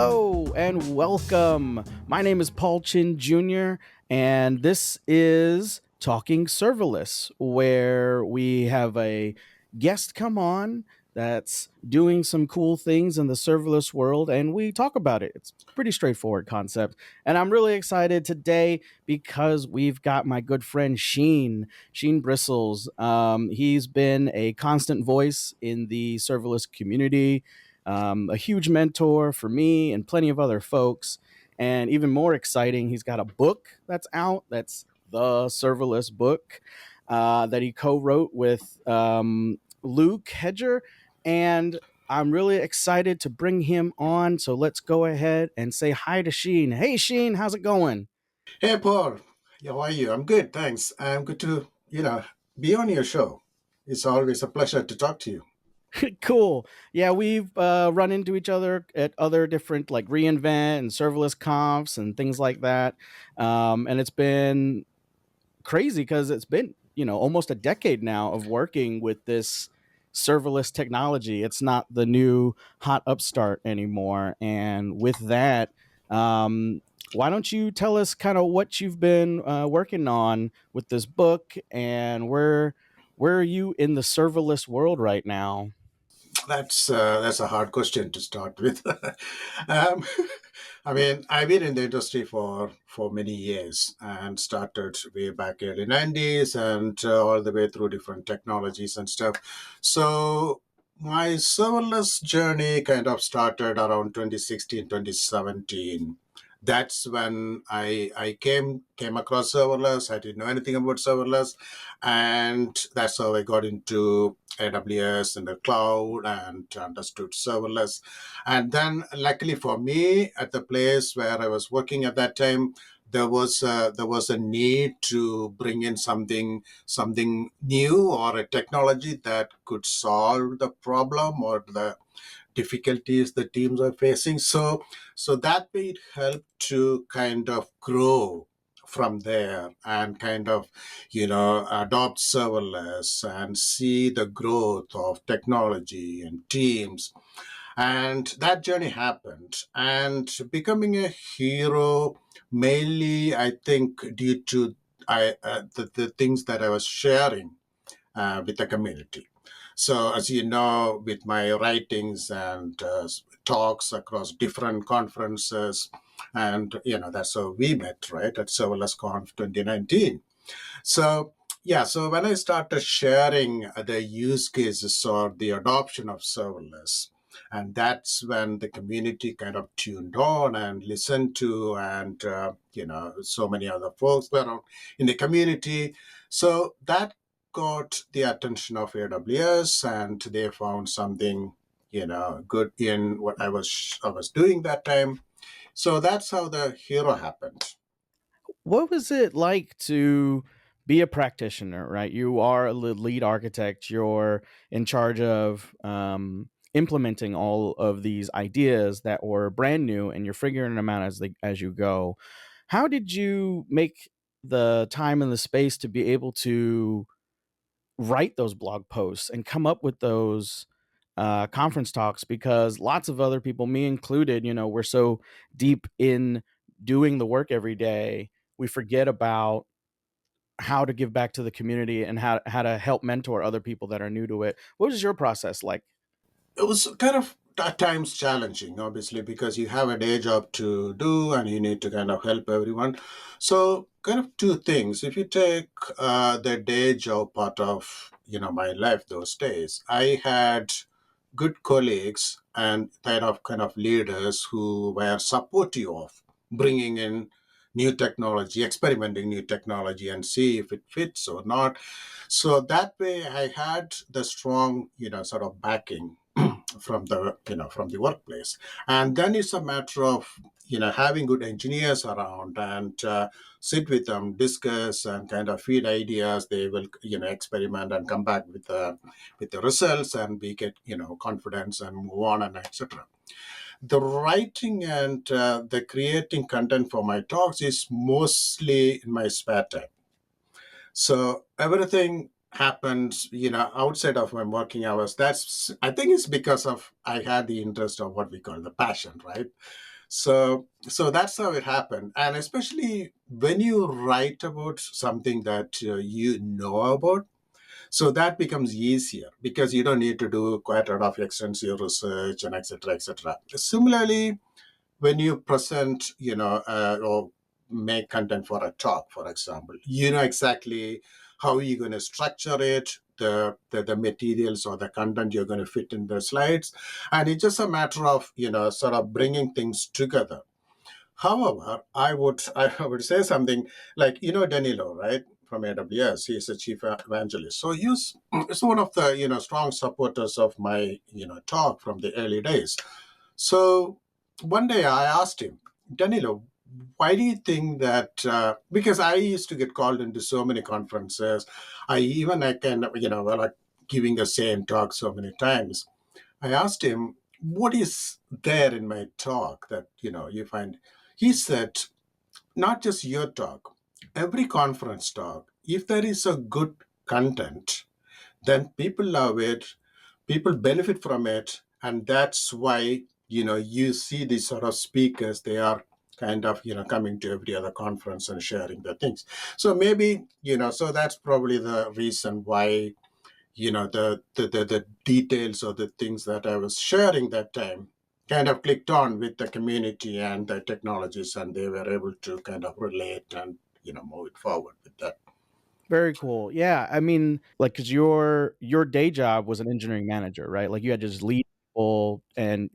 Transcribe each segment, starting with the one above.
Hello and welcome. My name is Paul Chin Jr., and this is Talking Serverless, where we have a guest come on that's doing some cool things in the serverless world, and we talk about it. It's a pretty straightforward concept. And I'm really excited today because we've got my good friend Sheen Brisals. He's been a constant voice in the serverless community, a huge mentor for me and plenty of other folks. And even more exciting, he's got a book that's out. That's the serverless book that he co-wrote with Luke Hedger. And I'm really excited to bring him on. So let's go ahead and say hi to Sheen. Hey, Sheen, how's it going? Hey, Paul. How are you? I'm good, thanks. I'm good to, be on your show. It's always a pleasure to talk to you. Cool. Yeah, we've run into each other at other different like reInvent and serverless comps and things like that. And it's been crazy because it's been, almost a decade now of working with this serverless technology. It's not the new hot upstart anymore. And with that, why don't you tell us kind of what you've been working on with this book, and where are you in the serverless world right now? That's a hard question to start with. um, I mean, I've been in the industry for many years and started way back early 90s and all the way through different technologies and stuff. So my serverless journey kind of started around 2016, 2017. That's when I came across serverless. I didn't know anything about serverless, and that's how I got into AWS and the cloud and understood serverless. And then, luckily for me, at the place where I was working at that time, there was a need to bring in something new or a technology that could solve the problem or the difficulties the teams are facing. So that made help to kind of grow from there and kind of adopt serverless and see the growth of technology and teams. And that journey happened, and becoming a hero mainly, I think, due to the things that I was sharing with the community. So, as you know, with my writings and talks across different conferences, and that's how we met, right, at Serverless Conf 2019. So, yeah, so when I started sharing the use cases or the adoption of serverless, and that's when the community kind of tuned on and listened to, and so many other folks were in the community. So that got the attention of AWS, and they found something good in what I was doing that time. So that's how the hero happened. What was it like to be a practitioner, right? You are a lead architect, you're in charge of implementing all of these ideas that were brand new, and you're figuring them out as you go. How did you make the time and the space to be able to write those blog posts and come up with those conference talks? Because lots of other people, me included, we're so deep in doing the work every day, we forget about how to give back to the community and how to help mentor other people that are new to it. What was your process like? It was kind of at times challenging, obviously, because you have a day job to do and you need to kind of help everyone. So, kind of two things. If you take the day job part of my life those days, I had good colleagues and kind of leaders who were supportive of bringing in new technology, experimenting new technology, and see if it fits or not. So that way, I had the strong, sort of backing from the workplace. And then it's a matter of having good engineers around and sit with them, discuss, and kind of feed ideas. They will experiment and come back with the results, and we get confidence and move on, and etc. The writing and the creating content for my talks is mostly in my spare time. So everything happens, outside of my working hours. That's, I think, it's because of I had the interest of what we call the passion, right? So that's how it happened. And especially when you write about something that you know about, so that becomes easier because you don't need to do quite a lot of extensive research and etc. etc. Similarly, when you present, or make content for a talk, for example, you know exactly how you're going to structure it, the materials or the content you're going to fit in the slides, and it's just a matter of sort of bringing things together. However, I would say something like Danilo, right, from AWS. He is a chief evangelist, so he's one of the strong supporters of my talk from the early days. So one day I asked him, Danilo, why do you think that? Because I used to get called into so many conferences, I can like giving the same talk so many times. I asked him, what is there in my talk that you find? He said, not just your talk, every conference talk. If there is a good content, then people love it, people benefit from it, and that's why you see these sort of speakers. They are kind of coming to every other conference and sharing their things. So maybe so that's probably the reason why the details or the things that I was sharing that time kind of clicked on with the community and the technologies, and they were able to kind of relate and move it forward with that. Very cool. Yeah, I mean, like, cause your day job was an engineering manager, right? Like, you had to just lead people and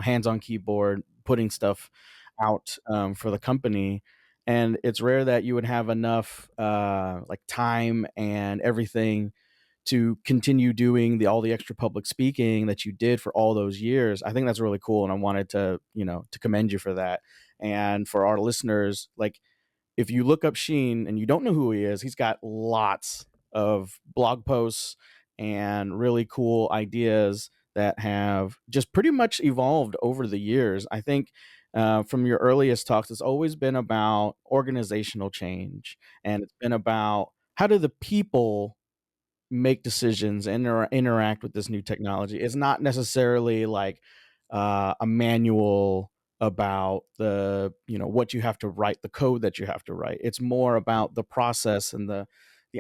hands on keyboard, putting stuff out, for the company, and it's rare that you would have enough, like, time and everything to continue doing all the extra public speaking that you did for all those years. I think that's really cool, and I wanted to commend you for that. And for our listeners, like, if you look up Sheen and you don't know who he is, he's got lots of blog posts and really cool ideas that have just pretty much evolved over the years. I think from your earliest talks, it's always been about organizational change, and it's been about how do the people make decisions and interact with this new technology. It's not necessarily like a manual about what you have to write, the code that you have to write. It's more about the process and the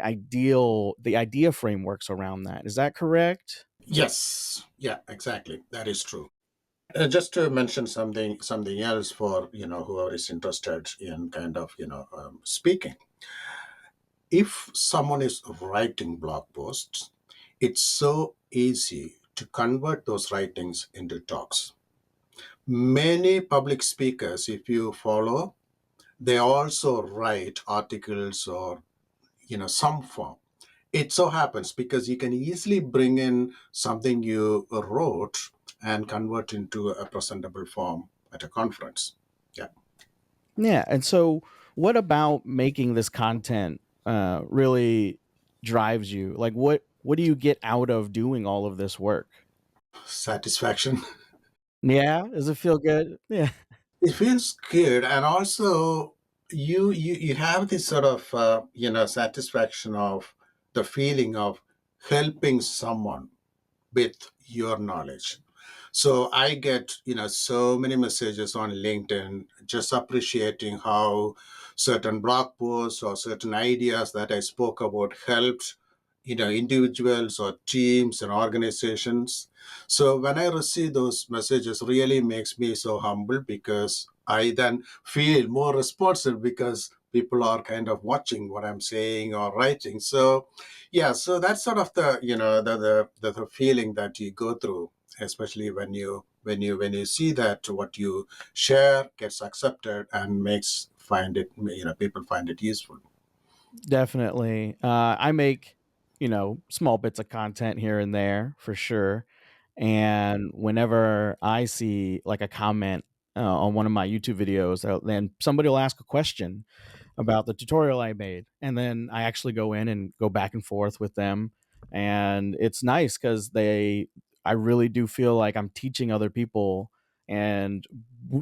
idea frameworks around that. Is that correct? Yes, yeah, exactly, that is true. Just to mention something else for whoever is interested in kind of speaking. If someone is writing blog posts, it's so easy to convert those writings into talks. Many public speakers, if you follow, they also write articles or some form. It so happens because you can easily bring in something you wrote and convert into a presentable form at a conference. Yeah. Yeah. And so, what about making this content really drives you? Like, what do you get out of doing all of this work? Satisfaction. Yeah, does it feel good? Yeah. It feels good, and also you have this sort of satisfaction of the feeling of helping someone with your knowledge. So I get, so many messages on LinkedIn just appreciating how certain blog posts or certain ideas that I spoke about helped, individuals or teams and organizations. So when I receive those messages, really makes me so humble because I then feel more responsible because people are kind of watching what I'm saying or writing. So yeah, so that's sort of the the feeling that you go through, especially when you see that what you share gets accepted and makes find it people find it useful. Definitely. I make, small bits of content here and there for sure. And whenever I see like a comment on one of my YouTube videos, then somebody will ask a question about the tutorial I made. And then I actually go in and go back and forth with them. And it's nice because I really do feel like I'm teaching other people. And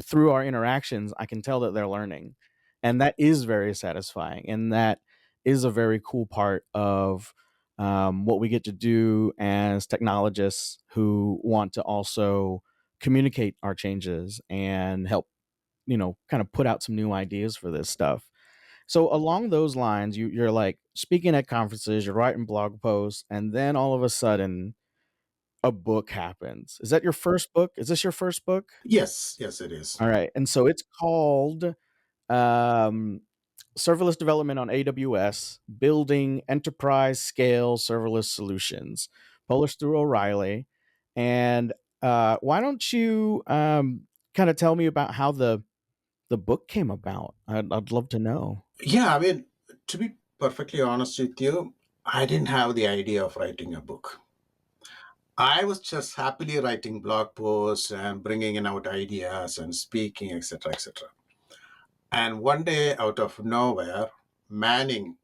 through our interactions, I can tell that they're learning. And that is very satisfying. And that is a very cool part of what we get to do as technologists who want to also communicate our changes and help, kind of put out some new ideas for this stuff. So along those lines, you're like speaking at conferences, you're writing blog posts, and then all of a sudden a book happens. Is that your first book? Is this your first book? Yes, yes, it is. All right. And so it's called um, Serverless Development on AWS, Building Enterprise-Scale Serverless Solutions, published through O'Reilly. And why don't you kind of tell me about how the book came about? I'd love to know. Yeah, I mean, to be perfectly honest with you, I didn't have the idea of writing a book. I was just happily writing blog posts and bringing in out ideas and speaking, etc., etc. And one day, out of nowhere, Manning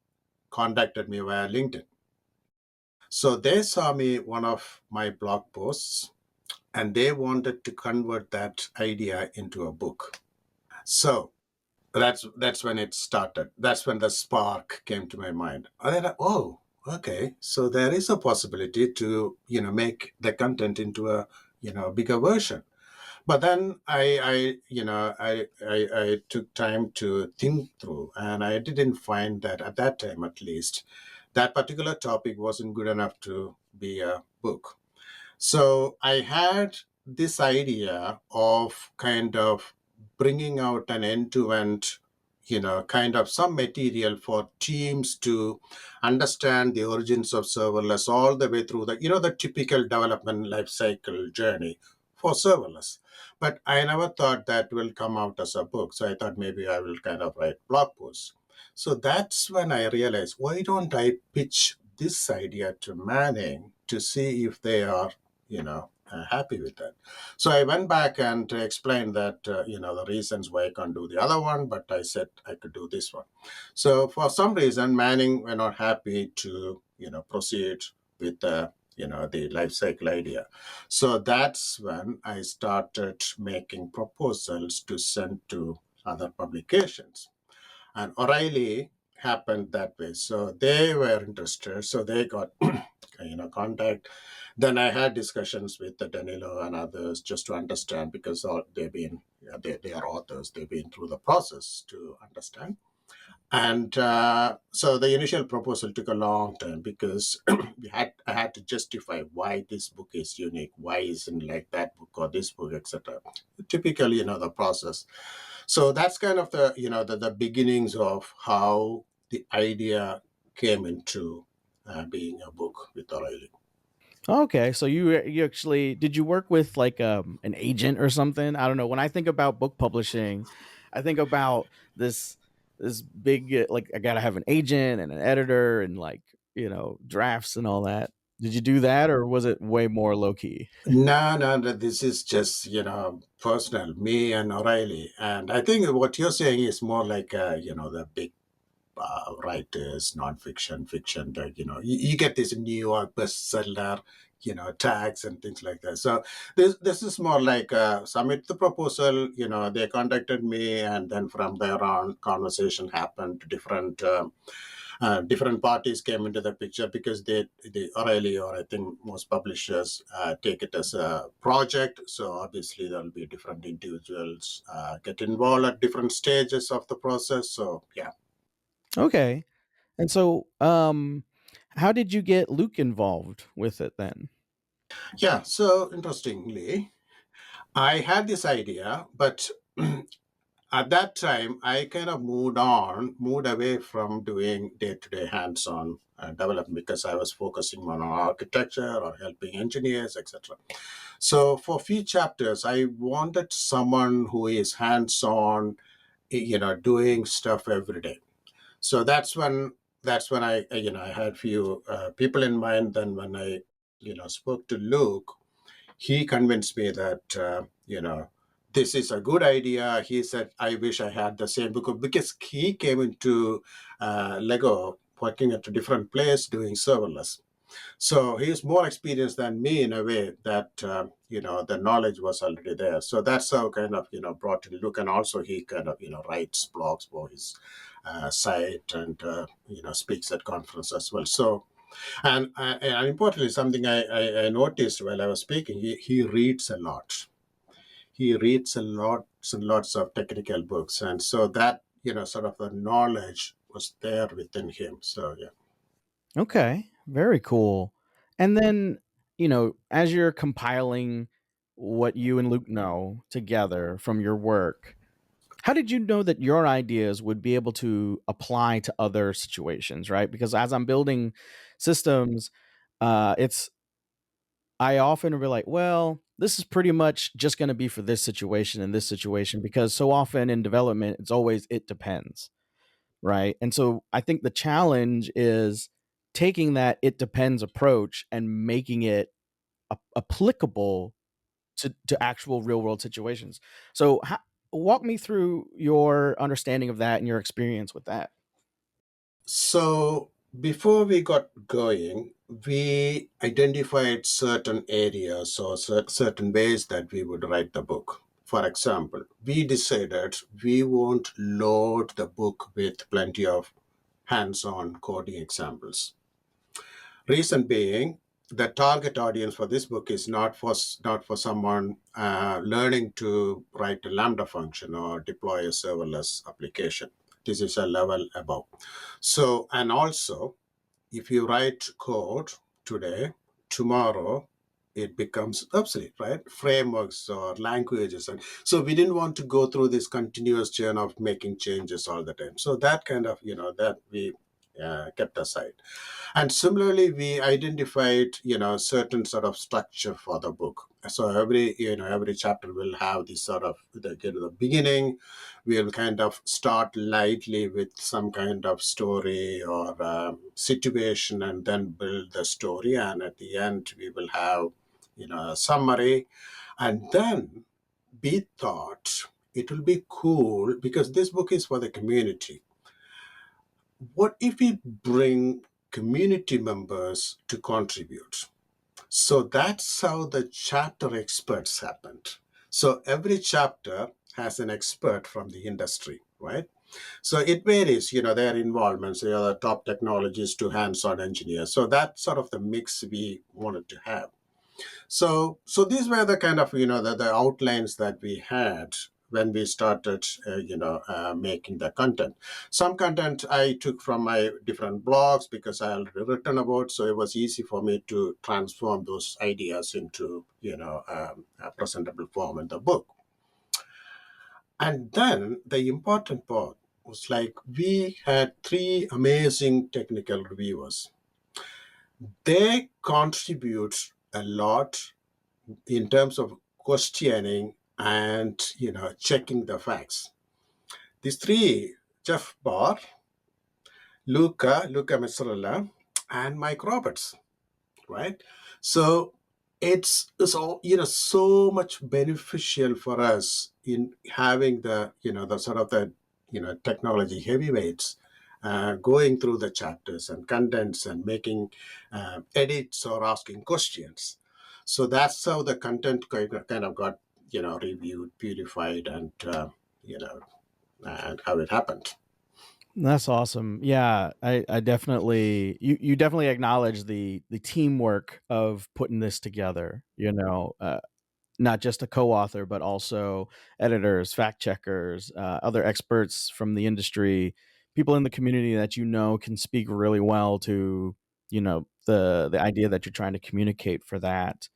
contacted me via LinkedIn. So they saw me one of my blog posts, and they wanted to convert that idea into a book. So that's when it started. That's when the spark came to my mind. And then, oh, okay. So there is a possibility to make the content into a bigger version. But then I took time to think through, and I didn't find that at that time, at least, that particular topic wasn't good enough to be a book. So I had this idea of kind of bringing out an end to end, kind of some material for teams to understand the origins of serverless all the way through the typical development life cycle journey for serverless. But I never thought that will come out as a book. So I thought maybe I will kind of write blog posts. So that's when I realized, why don't I pitch this idea to Manning to see if they are happy with that. So I went back and explained that, the reasons why I can't do the other one, but I said I could do this one. So for some reason, Manning were not happy to, proceed with the life cycle idea. So that's when I started making proposals to send to other publications. And O'Reilly happened that way. So they were interested. So they got contact. Then I had discussions with the Danilo and others just to understand, because they've been they are authors. They've been through the process to understand. And so the initial proposal took a long time, because I had to justify why this book is unique, why isn't like that book or this book, etc. Typically, the process. So that's kind of the beginnings of how the idea came into being a book with O'Reilly. Okay, so you actually did you work with like an agent or something? I don't know. When I think about book publishing, I think about this big like I gotta have an agent and an editor and like drafts and all that. Did you do that or was it way more low key? No, no, no, this is just, personal, me and O'Reilly. And I think what you're saying is more like, the big writers, nonfiction, fiction, that, you get this New York bestseller, tags and things like that. So this is more like submit the proposal, they contacted me, and then from there on, conversation happened, different parties came into the picture, because they O'Reilly, or I think most publishers, take it as a project. So obviously there will be different individuals get involved at different stages of the process. So yeah. Okay. And so how did you get Luke involved with it then? Yeah, so interestingly, I had this idea, but at that time, I kind of moved away from doing day to day hands on development, because I was focusing on architecture or helping engineers, etc. So for a few chapters, I wanted someone who is hands on, doing stuff every day. So that's when I had few people in mind. Then when I spoke to Luke, he convinced me that this is a good idea. He said, I wish I had the same book, because he came into Lego working at a different place doing serverless. So he's more experienced than me in a way that the knowledge was already there. So that's how kind of brought in Luke, and also he kind of writes blogs for his site, and speaks at conference as well. So and importantly, something I noticed while I was speaking, he reads a lot. he reads a lots and lots of technical books, and so that sort of the knowledge was there within him. So yeah. Okay, very cool. And then, as you're compiling what you and Luke know together from your work, how did you know that your ideas would be able to apply to other situations, right? Because as I'm building systems, it's I often will be like, well, this is pretty much just going to be for this situation and this situation because so often in development, it's always it depends, right? And so I think the challenge is taking that it depends approach and making it applicable to actual real world situations. So, walk me through your understanding of that and your experience with that. So before we got going, we identified certain areas or certain ways that we would write the book. For example, we decided we won't load the book with plenty of hands-on coding examples. Reason being, the target audience for this book is not for someone learning to write a Lambda function or deploy a serverless application. This is a level above. So, and also, if you write code today, tomorrow it becomes obsolete, right? Frameworks or languages. And so we didn't want to go through this continuous churn of making changes all the time. So that kind of, that we kept aside. And similarly, we identified, certain sort of structure for the book. So every chapter will have this sort of the beginning. We'll kind of start lightly with some kind of story or situation, and then build the story. And at the end, we will have, a summary. And then we thought it will be cool because this book is for the community. What if we bring community members to contribute? So that's how the chapter experts happened. So every chapter has an expert from the industry, right? So it varies, their involvements, the top technologists to hands-on engineers. So that's sort of the mix we wanted to have. So these were the kind of the outlines that we had when we started making the content. Some content I took from my different blogs because I already written about, so it was easy for me to transform those ideas into a presentable form in the book. And then the important part was like we had three amazing technical reviewers. They contribute a lot in terms of questioning and checking the facts. These three: Jeff Barr, Luca Mazzarella, and Mike Roberts, right? So it's all so much beneficial for us in having the sort of the technology heavyweights going through the chapters and contents and making edits or asking questions. So that's how the content kind of got reviewed, purified, and and how it happened. That's awesome. Yeah, I definitely you definitely acknowledge the teamwork of putting this together. Not just a co-author, but also editors, fact checkers, other experts from the industry, people in the community that can speak really well to the idea that you're trying to communicate for that.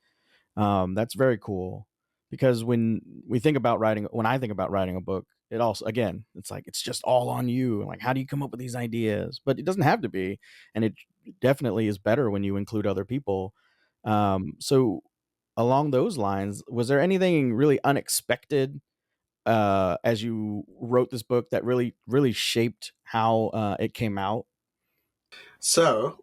That's very cool because when I think about writing a book, it also again, it's like it's just all on you. Like, how do you come up with these ideas? But it doesn't have to be, and it definitely is better when you include other people. So along those lines, was there anything really unexpected as you wrote this book that really shaped how it came out? So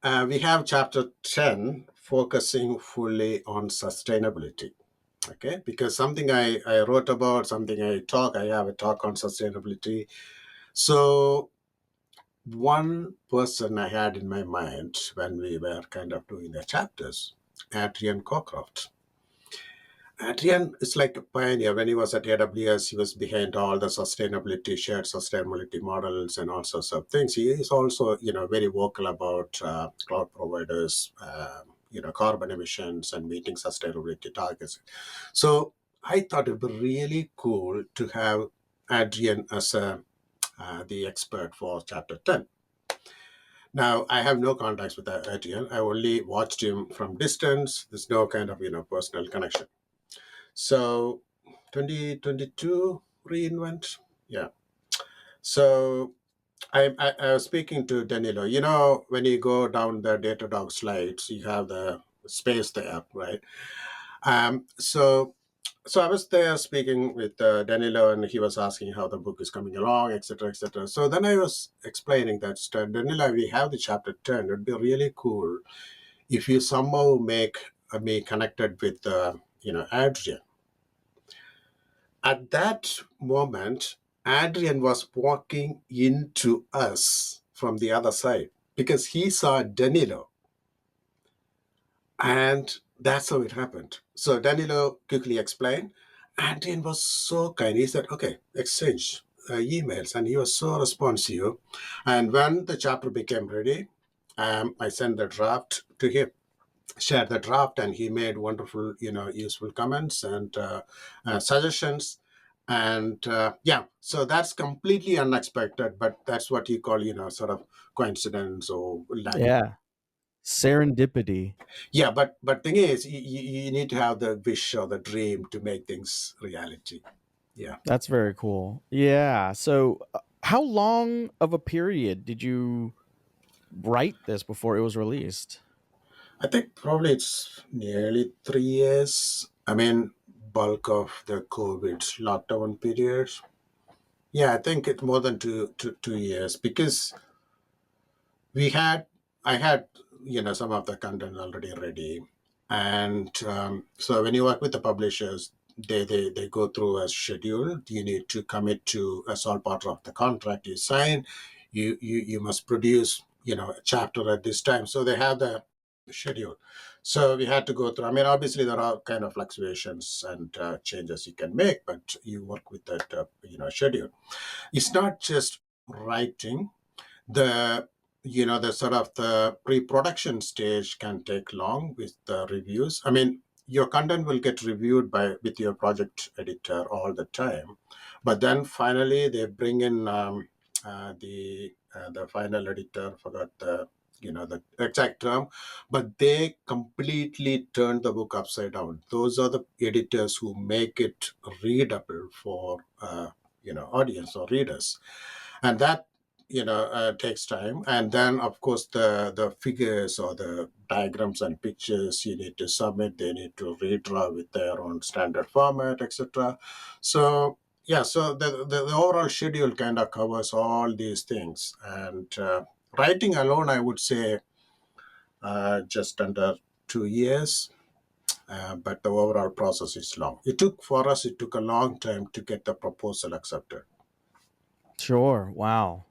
we have chapter 10 focusing fully on sustainability. Okay, because something I wrote about, something I have a talk on sustainability. So one person I had in my mind when we were kind of doing the chapters, Adrian Cockcroft. Adrian is like a pioneer. When he was at AWS, he was behind all the sustainability, shared sustainability models and all sorts of things. He is also, very vocal about cloud providers, carbon emissions and meeting sustainability targets. So I thought it'd be really cool to have Adrian as the expert for chapter 10. Now, I have no contacts with Adrian. I only watched him from distance. There's no kind of, personal connection. So 2022 reinvent. Yeah. So I was speaking to Danilo. When you go down the Datadog slides, you have the space there, right? So I was there speaking with Danilo, and he was asking how the book is coming along, etc., etc. So then I was explaining that, Danilo, we have the chapter 10. It'd be really cool if you somehow make me connected with, Adrian. At that moment, Adrian was walking into us from the other side because he saw Danilo. And that's how it happened. So Danilo quickly explained. Adrian was so kind. He said, okay, exchange emails. And he was so responsive. And when the chapter became ready, I sent the draft to him, shared the draft, and he made wonderful, useful comments and suggestions. And yeah, so that's completely unexpected, but that's what you call, sort of coincidence or lack. Yeah. Serendipity. Yeah, but thing is, you need to have the wish or the dream to make things reality. Yeah, That's very cool. Yeah. So, how long of a period did you write this before it was released? I think probably it's nearly 3 years. I mean, bulk of the COVID lockdown period. Yeah, I think it's more than 2 years because we had I had some of the content already ready, and so when you work with the publishers, they go through a schedule. You need to commit to as all part of the contract you sign. You must produce a chapter at this time, so they have the schedule. So we had to go through. I mean, obviously there are kind of fluctuations and changes you can make, but you work with that schedule. It's not just writing. The sort of the pre-production stage can take long with the reviews. I mean, your content will get reviewed by with your project editor all the time, but then finally they bring in the final editor. Forgot the exact term, but they completely turn the book upside down. Those are the editors who make it readable for audience or readers, and that takes time. And then of course the figures or the diagrams and pictures you need to submit, they need to redraw with their own standard format, etc. So yeah, so the overall schedule kind of covers all these things. And writing alone, I would say just under 2 years. But the overall process is long. It took a long time to get the proposal accepted. Sure. Wow.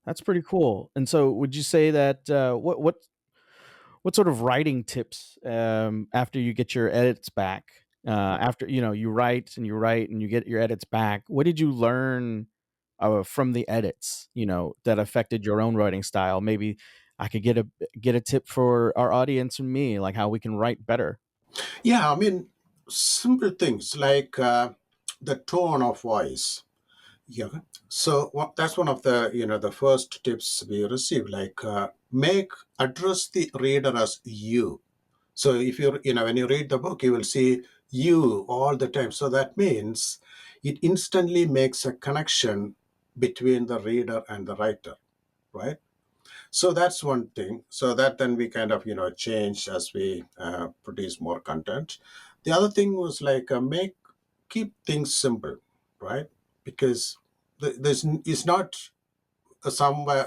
That's pretty cool. And so, would you say that what sort of writing tips after you get your edits back? After you write and you write and you get your edits back, what did you learn from the edits? That affected your own writing style. Maybe I could get a tip for our audience and me, like how we can write better. Yeah, I mean, simple things like the tone of voice. Yeah. So that's one of the the first tips we receive. Like make address the reader as you. So if when you read the book, you will see you all the time. So that means it instantly makes a connection between the reader and the writer, right? So that's one thing. So that then we kind of change as we produce more content. The other thing was like make keep things simple, right? Because there's it's not somewhere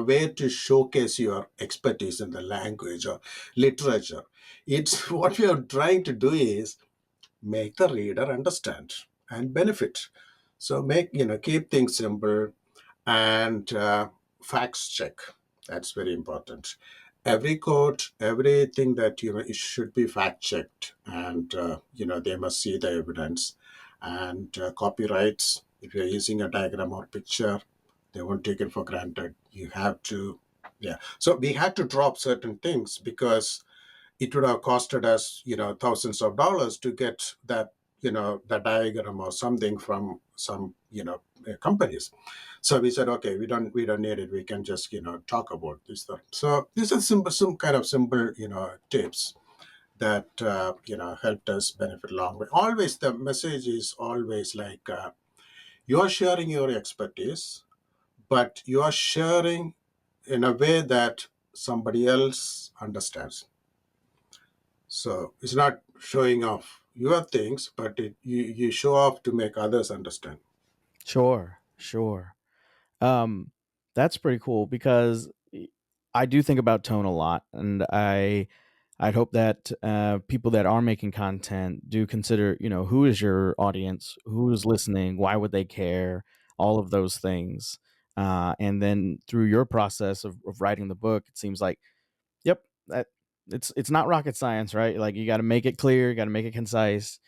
where to showcase your expertise in the language or literature. It's what we are trying to do is make the reader understand and benefit. So keep things simple, and facts check. That's very important. Every quote, everything that it should be fact checked, and they must see the evidence. And copyrights, if you're using a diagram or picture, they won't take it for granted. You have to, yeah. So we had to drop certain things because it would have costed us thousands of dollars to get that the diagram or something from some companies. So we said, okay, we don't need it. We can just talk about this stuff. So these are some kind of simple tips that helped us benefit long way. Always the message is always like, you are sharing your expertise, but you are sharing in a way that somebody else understands. So it's not showing off your things, but you show off to make others understand. Sure, sure. Um, that's pretty cool because I do think about tone a lot, and I'd hope that people that are making content do consider, who is your audience, who is listening, why would they care, all of those things. And then through your process of writing the book, it seems like, yep, that it's not rocket science, right? Like you got to make it clear, you got to make it concise,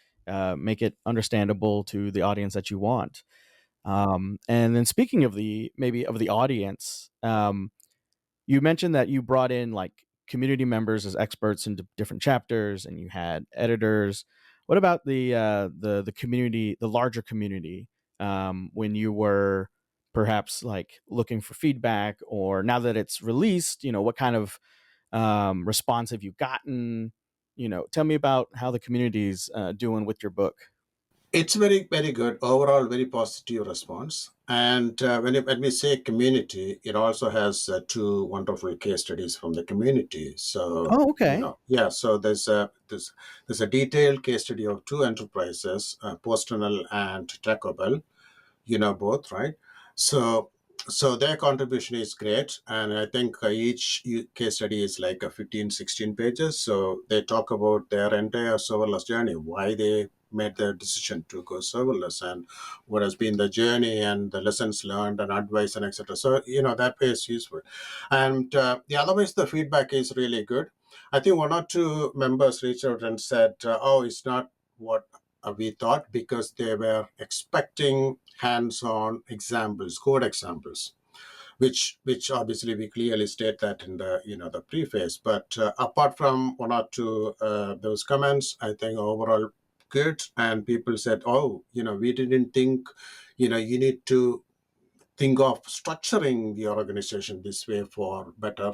make it understandable to the audience that you want. And then speaking of the maybe of the audience, you mentioned that you brought in like community members as experts into different chapters, and you had editors. What about the community, the larger community, when you were perhaps like looking for feedback, or now that it's released, what kind of response have you gotten? Tell me about how the community's doing with your book. It's very, very good. Overall, very positive response. And when we say community, it also has two wonderful case studies from the community. So, Oh, okay. yeah, so there's a detailed case study of two enterprises, Postal and Taco Bell, both, right? So so their contribution is great, and I think each case study is like a 15, 16 pages. So they talk about their entire serverless journey, why they made the decision to go serverless, and what has been the journey and the lessons learned and advice and etc. So that way is useful. And the otherwise the feedback is really good. I think one or two members reached out and said, oh, it's not what we thought, because they were expecting hands-on examples, code examples, which obviously we clearly state that in the the preface. But apart from one or two those comments, I think overall good. And people said, oh, we didn't think you need to think of structuring the organization this way for better,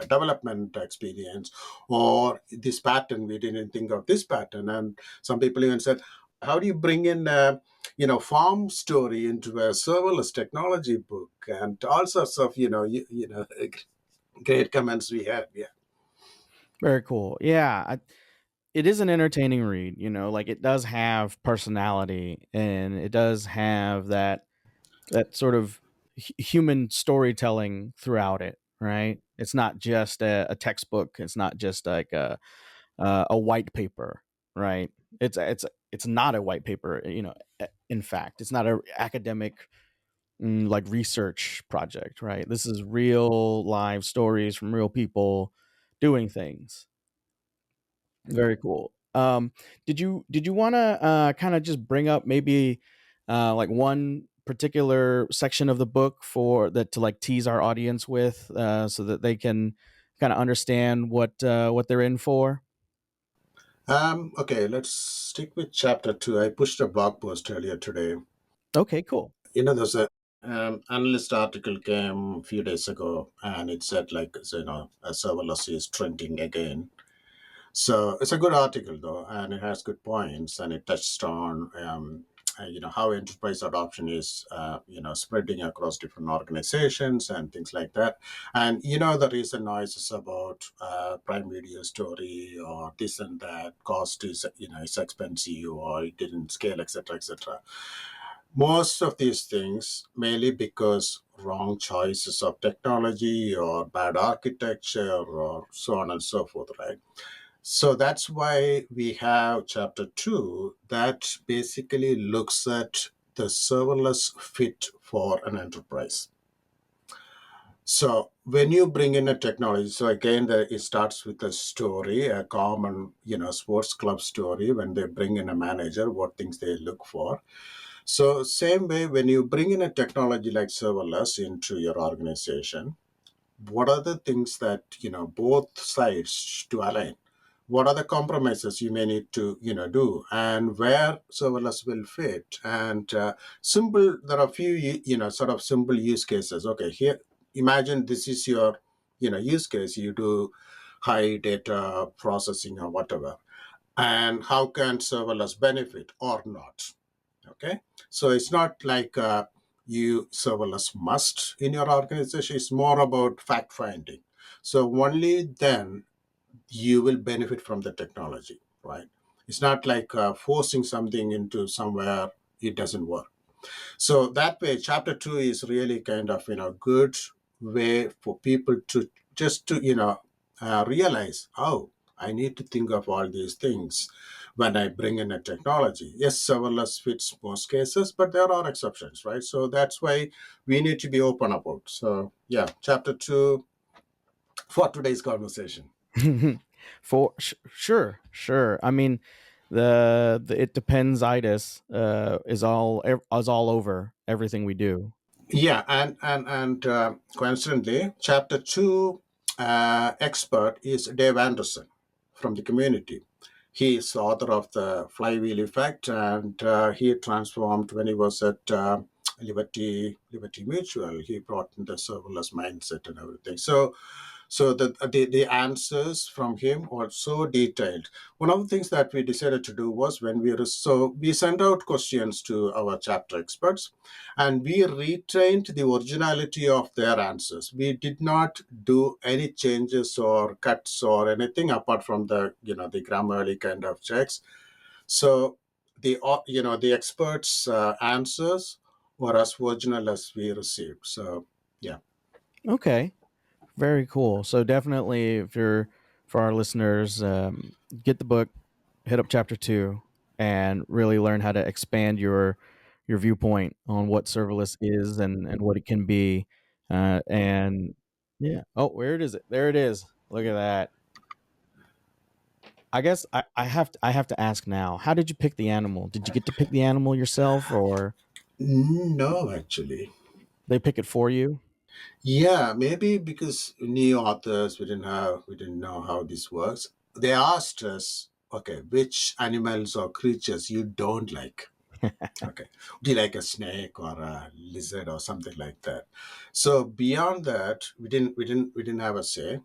development experience, or this pattern. We didn't think of this pattern. And some people even said, how do you bring in farm story into a serverless technology book, and all sorts of great comments we had. Yeah. Very cool. Yeah, it is an entertaining read. Like it does have personality, and it does have that sort of human storytelling throughout it. Right? It's not just a textbook. It's not just like a white paper. Right? It's not a white paper. In fact, it's not a academic like research project. Right? This is real live stories from real people doing things. Very cool. Did you want to kind of just bring up maybe like one particular section of the book for that to like tease our audience with, so that they can kind of understand what they're in for? Okay, let's stick with chapter 2. I pushed a blog post earlier today. Okay, cool. There's a analyst article came a few days ago, and it said like, a serverless is trending again. So it's a good article though, and it has good points, and it touched on how enterprise adoption is spreading across different organizations and things like that. And the recent noises about Prime Video story or this and that, cost is it's expensive or it didn't scale, etc., etc. Most of these things mainly because wrong choices of technology or bad architecture or so on and so forth, right? So that's why we have chapter 2 that basically looks at the serverless fit for an enterprise. So when you bring in a technology, so again, it starts with a story, a common, sports club story. When they bring in a manager, what things they look for. So same way, when you bring in a technology like serverless into your organization, what are the things that both sides to align? what are the compromises you may need to do, and where serverless will fit. And simple there are a few sort of simple use cases. Okay, here, imagine this is your use case. You do high data processing or whatever, and how can serverless benefit or not. Okay, so it's not like you serverless must in your organization. It's more about fact finding. So only then you will benefit from the technology, right? It's not like forcing something into somewhere it doesn't work. So that way, chapter two is really kind of good way for people to just to realize, oh, I need to think of all these things when I bring in a technology. Yes, serverless fits most cases, but there are exceptions, right? So that's why we need to be open about. So yeah, chapter two for today's conversation. Sure. I mean, the it depends itis is all over everything we do. Yeah, and coincidentally, chapter two expert is Dave Anderson from the community. He is the author of the Flywheel Effect, and he transformed when he was at Liberty Mutual. He brought in the serverless mindset and everything. So the answers from him are so detailed. One of the things that we decided to do was when we sent out questions to our chapter experts, and we retained the originality of their answers. We did not do any changes or cuts or anything apart from the grammarly kind of checks. So the experts' answers were as original as we received. So yeah. Okay, very cool. So definitely, if you're for our listeners, get the book, hit up chapter two, and really learn how to expand your viewpoint on what serverless is and what it can be. And yeah, oh, where is it? There it is. Look at that. I guess I have to ask now. How did you pick the animal? Did you get to pick the animal yourself, or No, actually. they pick it for you? Yeah, maybe because new authors we didn't know how this works. They asked us, okay, which animals or creatures you don't like. Okay, do you like a snake or a lizard or something like that? So beyond that, we didn't have a say.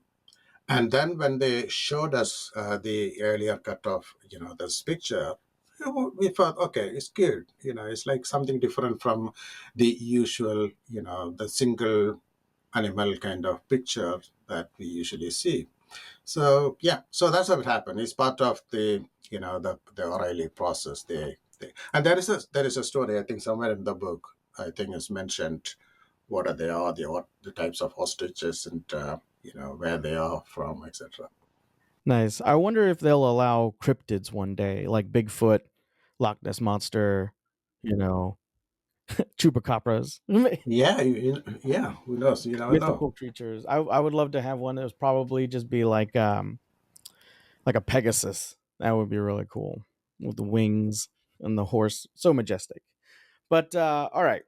And then when they showed us the earlier cut of this picture, we thought, okay, it's good. It's like something different from the usual, the single animal kind of picture that we usually see. So yeah, so that's what happened. It's part of the O'Reilly process. And there is a story, I think, somewhere in the book. I think it's mentioned what are they are the types of ostriches, and where they are from, etc. Nice. I wonder if they'll allow cryptids one day, like Bigfoot, Loch Ness monster, you know, chupacabras, Yeah, yeah. Who knows? You never know. mythical creatures. I would love to have one that was probably just be like a Pegasus. That would be really cool with the wings and the horse, so majestic. But all right,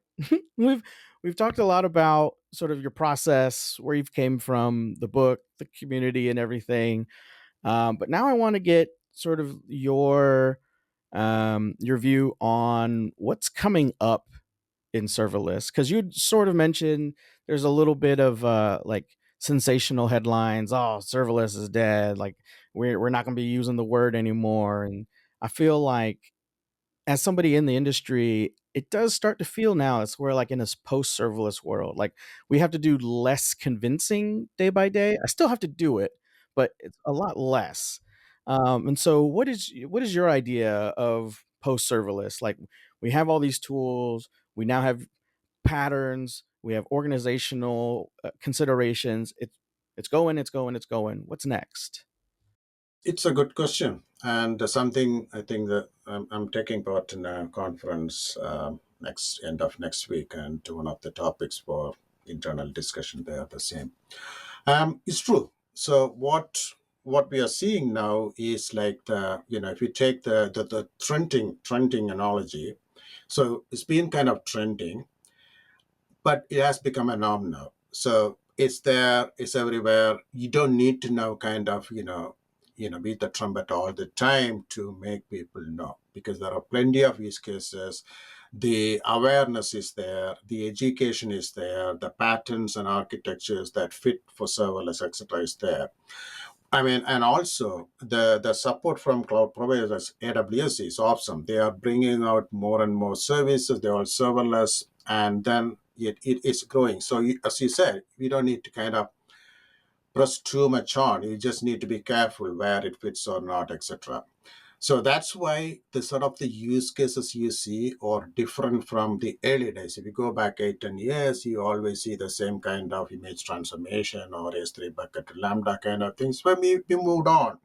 we've we've talked a lot about sort of your process, where you've came from, the book, the community, and everything. But now I want to get sort of your view on what's coming up in serverless, because you sort of mentioned there's a little bit of like sensational headlines. Oh, serverless is dead. Like we're not going to be using the word anymore. And I feel like as somebody in the industry, it does start to feel now it's we're like in this post serverless world. Like we have to do less convincing day by day. I still have to do it, but it's a lot less. And so, what is your idea of post serverless? Like we have all these tools. We now have patterns. We have organizational considerations. It's going. It's going. It's going. What's next? It's a good question, and something I think that I'm taking part in a conference next end of next week, and one of the topics for internal discussion there the same. It's true. So what we are seeing now is like if you take the trending analogy, so it's been kind of trending, but it has become a norm now. So it's there, it's everywhere. You don't need to know kind of beat the trumpet all the time to make people know, because there are plenty of use cases. The awareness is there, the education is there, the patterns and architectures that fit for serverless, etc., is there. I mean, and also the support from cloud providers, AWS is awesome. They are bringing out more and more services. They're all serverless, and then it is growing. So, as you said, we don't need to kind of press too much on. You just need to be careful where it fits or not, etc. So that's why the sort of the use cases you see are different from the early days. If you go back 8, 10 years, you always see the same kind of image transformation or S3 bucket Lambda kind of things. But we moved on.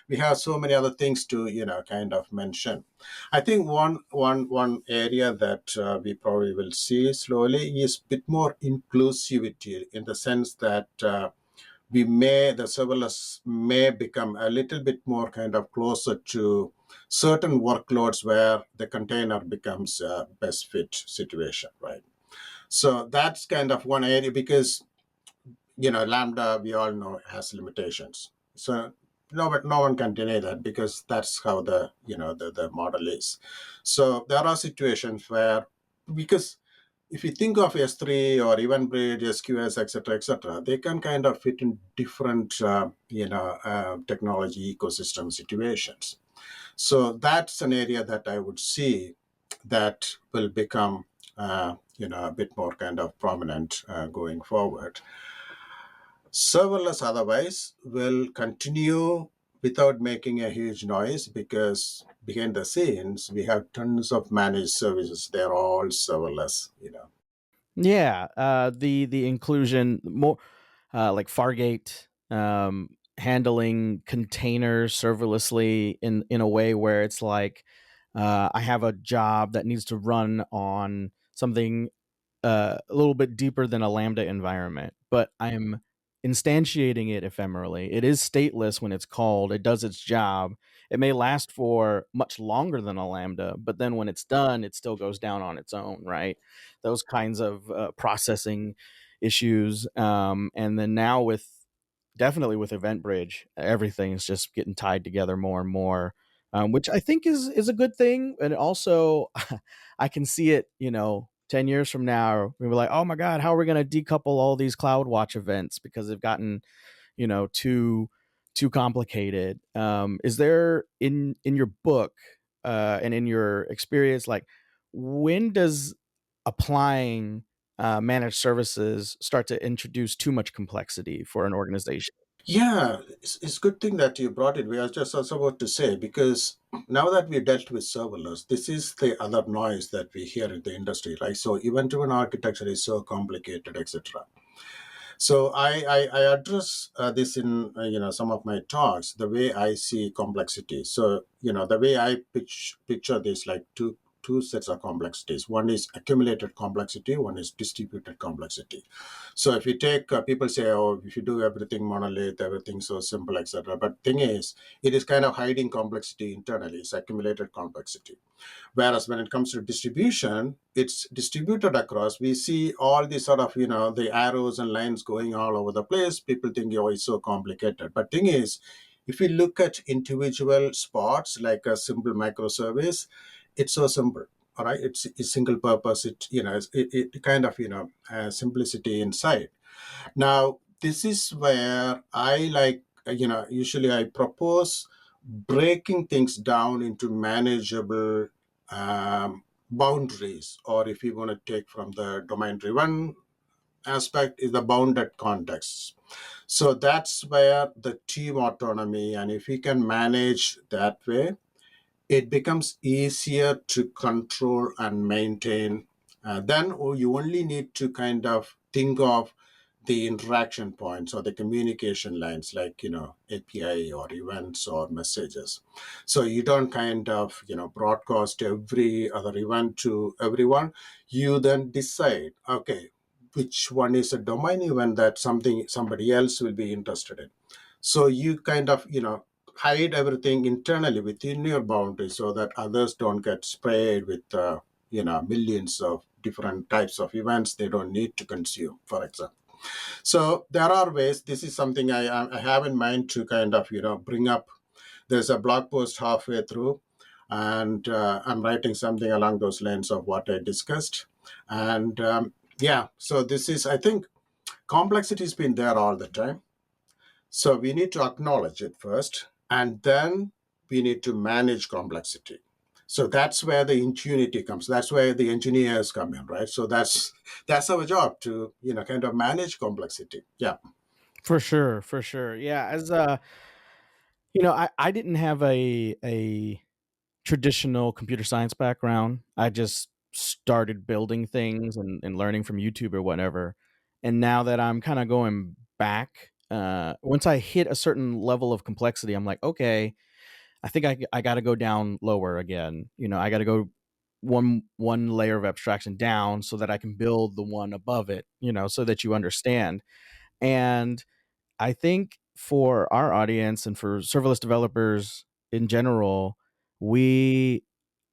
We have so many other things to kind of mention. I think one area that we probably will see slowly is a bit more inclusivity, in the sense that the serverless may become a little bit more kind of closer to certain workloads where the container becomes a best fit situation, right? So that's kind of one area, because Lambda, we all know, has limitations. So no one can deny that, because that's how the model is. So there are situations where, because if you think of S3 or even Bridge, SQS, etc., they can kind of fit in different, technology ecosystem situations. So that's an area that I would see that will become, a bit more kind of prominent going forward. Serverless otherwise will continue without making a huge noise, because behind the scenes we have tons of managed services. They're all serverless. Yeah, the inclusion more like Fargate, handling containers serverlessly in a way where it's like I have a job that needs to run on something a little bit deeper than a Lambda environment, but I'm instantiating it ephemerally. It is stateless when it's called. It does its job. It may last for much longer than a Lambda, but then when it's done, it still goes down on its own, right? Those kinds of processing issues. And then now with definitely with Event Bridge, everything is just getting tied together more and more, which I think is a good thing. And also, I can see it, 10 years from now, we were like, oh my God, how are we going to decouple all these CloudWatch events because they've gotten, too complicated. Is there in your book and in your experience, like when does applying managed services start to introduce too much complexity for an organization? Yeah, it's a good thing that you brought it. We are just also about to say, because now that we dealt with serverless, this is the other noise that we hear in the industry, right? So event-driven architecture is so complicated, etc. So I address this in some of my talks, the way I see complexity. So the way I picture this, like two sets of complexities. One is accumulated complexity. One is distributed complexity. So if you take people say, oh, if you do everything monolith, everything so simple, etc. But thing is, it is kind of hiding complexity internally. It's accumulated complexity. Whereas when it comes to distribution, it's distributed across. We see all the sort of, the arrows and lines going all over the place. People think, oh, it's so complicated. But thing is, if we look at individual spots like a simple microservice, it's so simple. All right, it's single purpose. It kind of simplicity inside. Now, this is where I like, usually I propose breaking things down into manageable boundaries, or if you want to take from the domain driven aspect, is the bounded contexts. So that's where the team autonomy, and if we can manage that way, it becomes easier to control and maintain. Then you only need to kind of think of the interaction points or the communication lines, like API or events or messages. So you don't kind of broadcast every other event to everyone. You then decide, okay, which one is a domain event that somebody else will be interested in. So you kind of hide everything internally within your boundaries, so that others don't get sprayed with millions of different types of events they don't need to consume, for example. So there are ways. This is something I have in mind to kind of bring up there's a blog post halfway through, and I'm writing something along those lines of what I discussed. And yeah, so this is, I think, complexity has been there all the time. So we need to acknowledge it first, and then we need to manage complexity. So that's where the ingenuity comes. That's where the engineers come in, right? So that's our job to kind of manage complexity. Yeah, For sure, for sure. Yeah, as I didn't have a traditional computer science background. I just started building things and learning from YouTube or whatever. And now that I'm kind of going back, once I hit a certain level of complexity, I'm like, okay, I think I got to go down lower again. I got to go one layer of abstraction down so that I can build the one above it. So that you understand. And I think for our audience and for serverless developers in general, we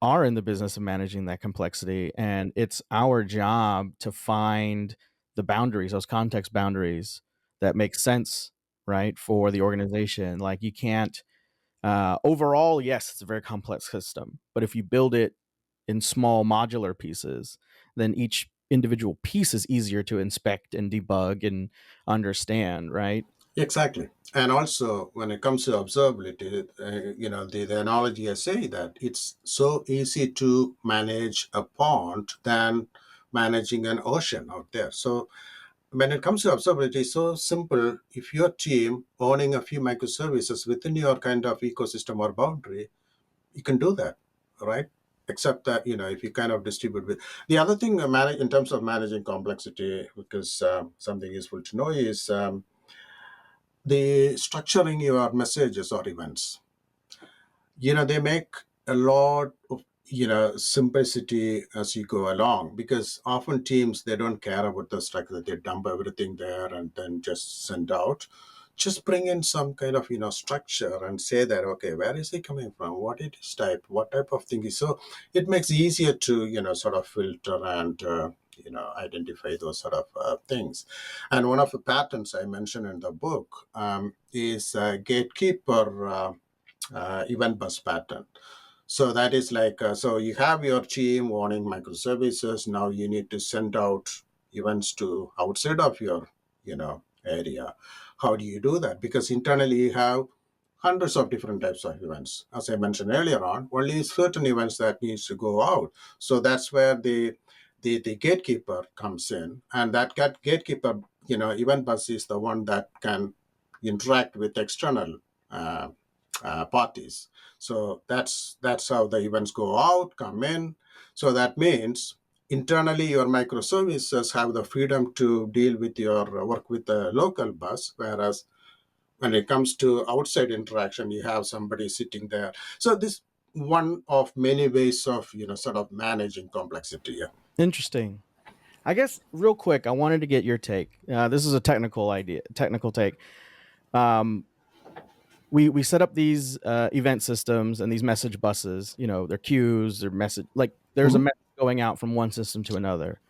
are in the business of managing that complexity. And it's our job to find the boundaries, those context boundaries that make sense, right, for the organization. Like you can't, overall, yes, it's a very complex system. But if you build it in small modular pieces, then each individual piece is easier to inspect and debug and understand, right? exactly. And also, when it comes to observability, the analogy I say that it's so easy to manage a pond than managing an ocean out there. So when it comes to observability, it's so simple. If your team owning a few microservices within your kind of ecosystem or boundary, you can do that, right? Except that if you kind of distribute with the other thing, manage in terms of managing complexity, because something useful to know is the structuring your messages or events. They make a lot of simplicity as you go along, because often teams, they don't care about the structure. They dump everything there and then just send out. Just bring in some kind of structure and say that, okay, where is it coming from, what it is type, what type of thing is. So it makes it easier to sort of filter and identify those sort of things. And one of the patterns I mentioned in the book is gatekeeper event bus pattern. So that is like, so you have your team owning microservices. Now you need to send out events to outside of your, area. How do you do that? Because internally you have hundreds of different types of events. As I mentioned earlier on, only certain events that needs to go out. So that's where the gatekeeper comes in, and that gatekeeper, event bus is the one that can interact with external uh, parties. So that's how the events go out, come in. So that means internally your microservices have the freedom to deal with your work with the local bus, whereas when it comes to outside interaction, you have somebody sitting there. So this one of many ways of sort of managing complexity. Yeah. Interesting. I guess real quick, I wanted to get your take. This is a technical take. Um, we set up these event systems and these message buses. They're queues, they're message like there's a Mhm. message going out from one system to another.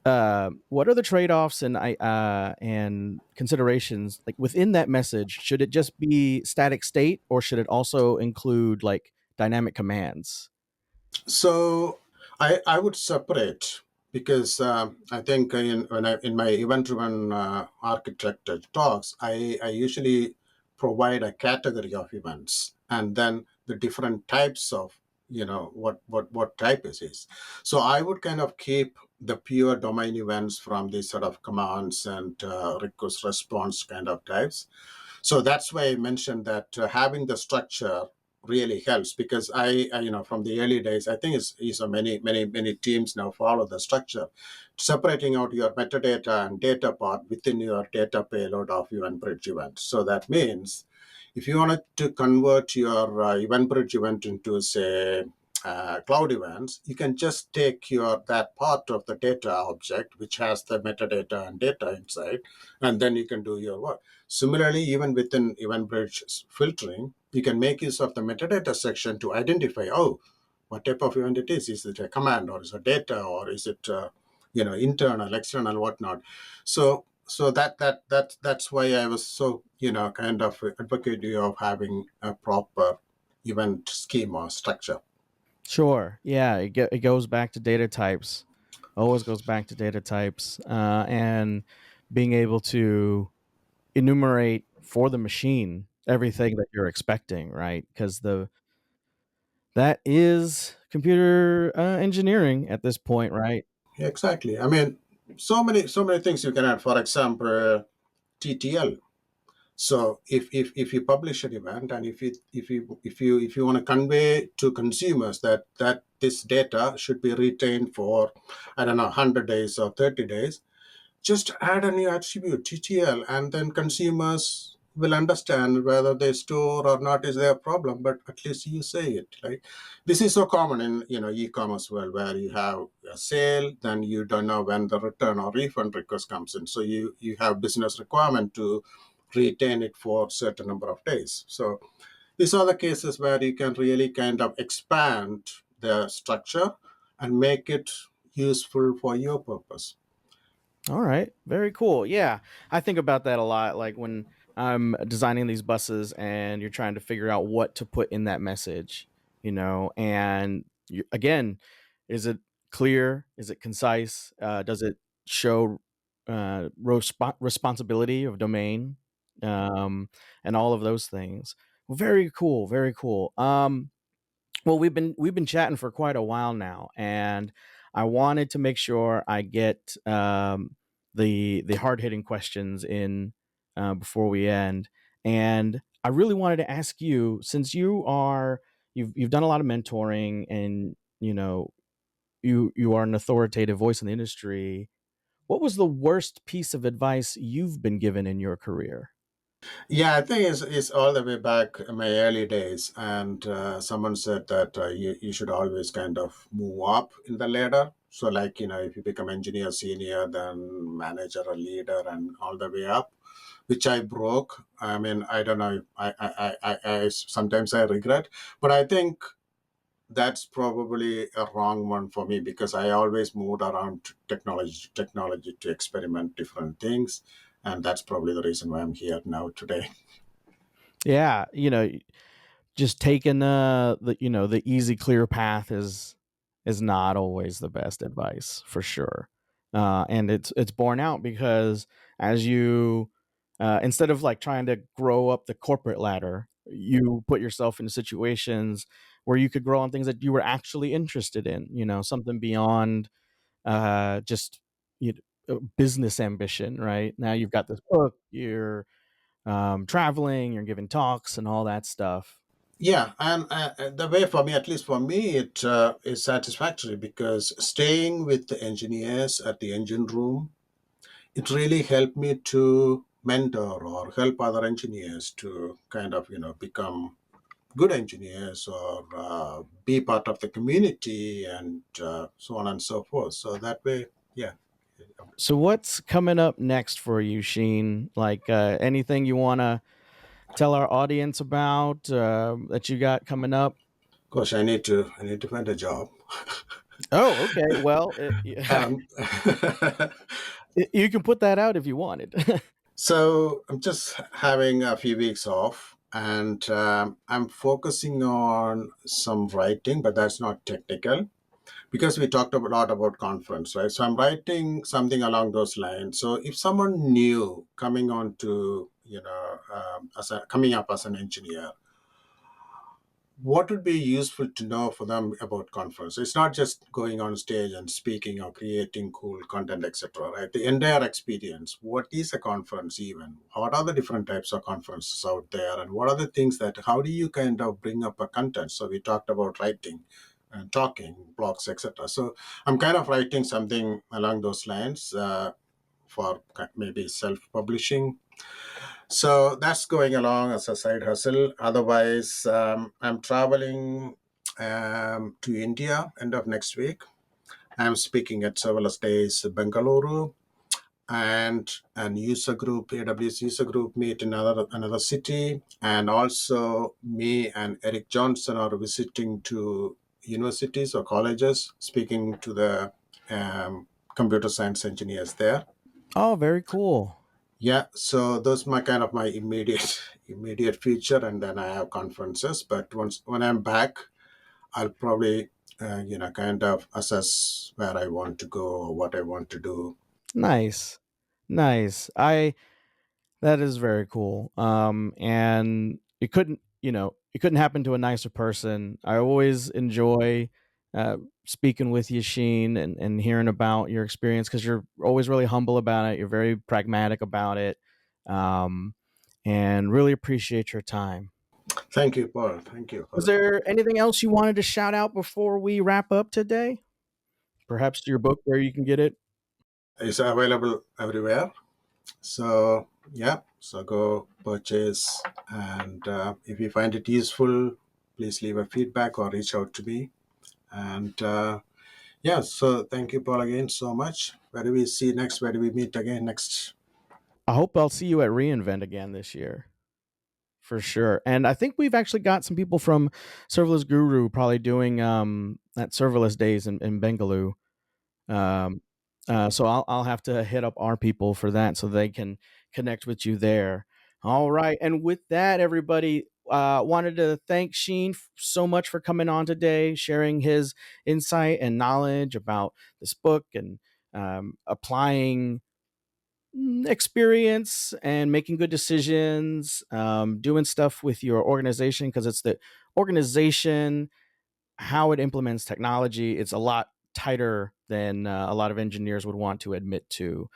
What are the trade-offs and considerations like within that message? Should it just be static state, or should it also include like dynamic commands? So I would separate, because I think in my event-driven architecture talks, I usually provide a category of events and then the different types of what type it is. So I would kind of keep the pure domain events from these sort of commands and request response kind of types. So that's why I mentioned that having the structure really helps, because from the early days, I think it's many teams now follow the structure, separating out your metadata and data part within your data payload of event bridge event. So that means if you wanted to convert your event bridge event into, say, cloud events, you can just take your that part of the data object which has the metadata and data inside, and then you can do your work. Similarly, even within EventBridge filtering, you can make use of the metadata section to identify, oh, what type of event it is. Is it a command, or is it data, or is it internal, external, whatnot? So So that's why I was so kind of advocate of having a proper event schema structure. Sure. Yeah, it goes back to data types. Always goes back to data types, and being able to enumerate for the machine everything that you're expecting, right? Because the that is computer engineering at this point, right? Exactly. I mean, so many things you can add. For example, TTL. So if you publish an event, and if you want to convey to consumers that this data should be retained for, I don't know, 100 days or 30 days, just add a new attribute TTL, and then consumers will understand whether they store or not is their problem, but at least you say it. Like, this is so common in e-commerce world, where you have a sale, then you don't know when the return or refund request comes in, so you have business requirement to retain it for a certain number of days. So these are the cases where you can really kind of expand the structure and make it useful for your purpose. All right. Very cool. Yeah. I think about that a lot. Like when I'm designing these buses and you're trying to figure out what to put in that message, and again, is it clear? Is it concise? Does it show responsibility of domain? And all of those things. Very cool. Very cool. Well, we've been chatting for quite a while now, and I wanted to make sure I get the hard hitting questions in before we end. And I really wanted to ask you, since you've done a lot of mentoring, and you are an authoritative voice in the industry. What was the worst piece of advice you've been given in your career? Yeah, I think it's all the way back in my early days, and someone said that you should always kind of move up in the ladder. So, like, if you become engineer senior, then manager or leader, and all the way up, which I broke. I mean, I don't know. I sometimes I regret, but I think that's probably a wrong one for me, because I always moved around technology to experiment different things, and that's probably the reason why I'm here now today. Yeah, just taking the easy clear path is not always the best advice for sure. And it's borne out because as you instead of like trying to grow up the corporate ladder, you put yourself in situations where you could grow on things that you were actually interested in, something beyond just business ambition. Right now you've got this book, you're traveling, you're giving talks and all that stuff. Yeah, and the way, for me, at least for me, it is satisfactory, because staying with the engineers at the engine room, it really helped me to mentor or help other engineers to kind of become good engineers, or be part of the community, and so on and so forth. So that way, yeah. So what's coming up next for you, Sheen? Like anything you want to tell our audience about that you got coming up? Gosh, I need to find a job. Oh, okay. Well, yeah, Um, you can put that out if you wanted. So I'm just having a few weeks off, and I'm focusing on some writing, but that's not technical, because we talked a lot about conference, right? So I'm writing something along those lines. So if someone new coming on to, coming up as an engineer, what would be useful to know for them about conference? It's not just going on stage and speaking or creating cool content, etc. Right? The entire experience. What is a conference even? What are the different types of conferences out there, and what are the things that? How do you kind of bring up a content? So we talked about writing and talking, blogs, etc. So I'm kind of writing something along those lines, for maybe self-publishing. So that's going along as a side hustle. Otherwise, I'm traveling to India end of next week. I'm speaking at Serverless Days Bengaluru, and an user group, AWS user group, meet in another city. And also, me and Eric Johnson are visiting to universities or colleges, speaking to the computer science engineers there. Oh, very cool. Yeah, so those my kind of my immediate immediate future, and then I have conferences. But once when I'm back, I'll probably kind of assess where I want to go or what I want to do. Nice. Nice. I That is very cool. And it couldn't happen to a nicer person. I always enjoy speaking with you, Sheen, and hearing about your experience because you're always really humble about it. You're very pragmatic about it, um, and really appreciate your time. Thank you, Paul. Thank you for Was the call. there anything else you wanted to shout out before we wrap up today? Perhaps your book where you can get it. It's available everywhere. So yeah, so go purchase, and if you find it useful, please leave a feedback or reach out to me. And yeah, so thank you, Paul, again so much. Where do we see next? Where do we meet again next? I hope I'll see you at reInvent again this year. For sure. And I think we've actually got some people from Serverless Guru probably doing at Serverless Days in Bengaluru. Um, so I'll have to hit up our people for that so they can connect with you there. All right. And with that, everybody, wanted to thank Sheen so much for coming on today, sharing his insight and knowledge about this book and applying experience and making good decisions, doing stuff with your organization because it's the organization how it implements technology. It's a lot tighter than a lot of engineers would want to admit to.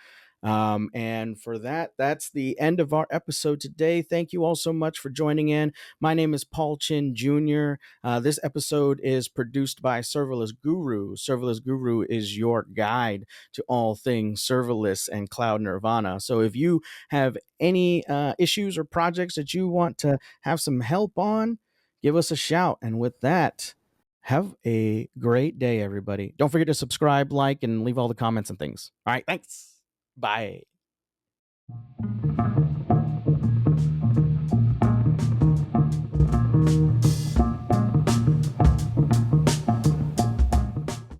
And for that, that's the end of our episode today. Thank you all so much for joining in. My name is Paul Chin Jr. This episode is produced by Serverless Guru. Serverless Guru is your guide to all things serverless and cloud nirvana. So if you have any issues or projects that you want to have some help on, give us a shout. And with that, have a great day, everybody. Don't forget to subscribe, like, and leave all the comments and things. All right, thanks. Bye.